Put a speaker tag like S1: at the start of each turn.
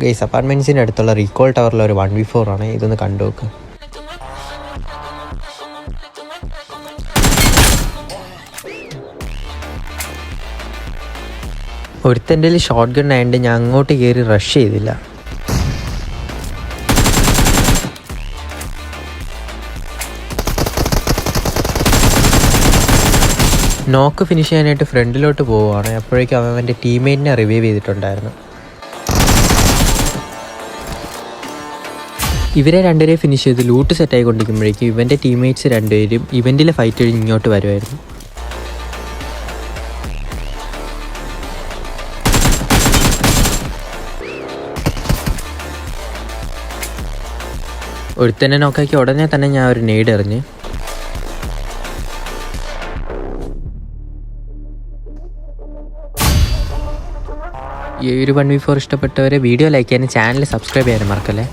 S1: Guys അപ്പാർട്ട്മെൻറ്റ്സിൻ്റെ അടുത്തുള്ള recall ടവറിൽ ഒരു 1v4 ആണ്. ഇതൊന്ന് കണ്ടു നോക്ക്. ഒരുത്തൻ്റെ ഷോട്ട് ഗൺ ആയതുകൊണ്ട് ഞാൻ അങ്ങോട്ട് കയറി റഷ് ചെയ്തില്ല. നോക്ക് ഫിനിഷ് ചെയ്യാനായിട്ട് ഫ്രണ്ടിലോട്ട് പോവുകയാണ്. അപ്പോഴേക്കും അവൻ്റെ ടീംമേറ്റിനെ റിവൈവ് ചെയ്തിട്ടുണ്ടായിരുന്നു. ഇവരെ രണ്ടുപേരെ ഫിനിഷ് ചെയ്ത് ലൂട്ട് സെറ്റായി കൊണ്ടിരിക്കുമ്പോഴേക്കും ഇവൻ്റെ ടീംമേറ്റ്സ് രണ്ടുപേരും ഇവൻറ്റിലെ ഫൈറ്റ് കഴിഞ്ഞ് ഇങ്ങോട്ട് വരുമായിരുന്നു. ഒരുത്തന്നെ നോക്കാക്കി ഉടനെ തന്നെ ഞാൻ ഒരു നെയ്ഡ് എറിഞ്ഞ്. ഈ ഒരു 1v4 ഇഷ്ടപ്പെട്ടവരെ വീഡിയോ ലൈക്ക് ചെയ്യാനും ചാനൽ സബ്സ്ക്രൈബ് ചെയ്യാനും മറക്കല്ലേ.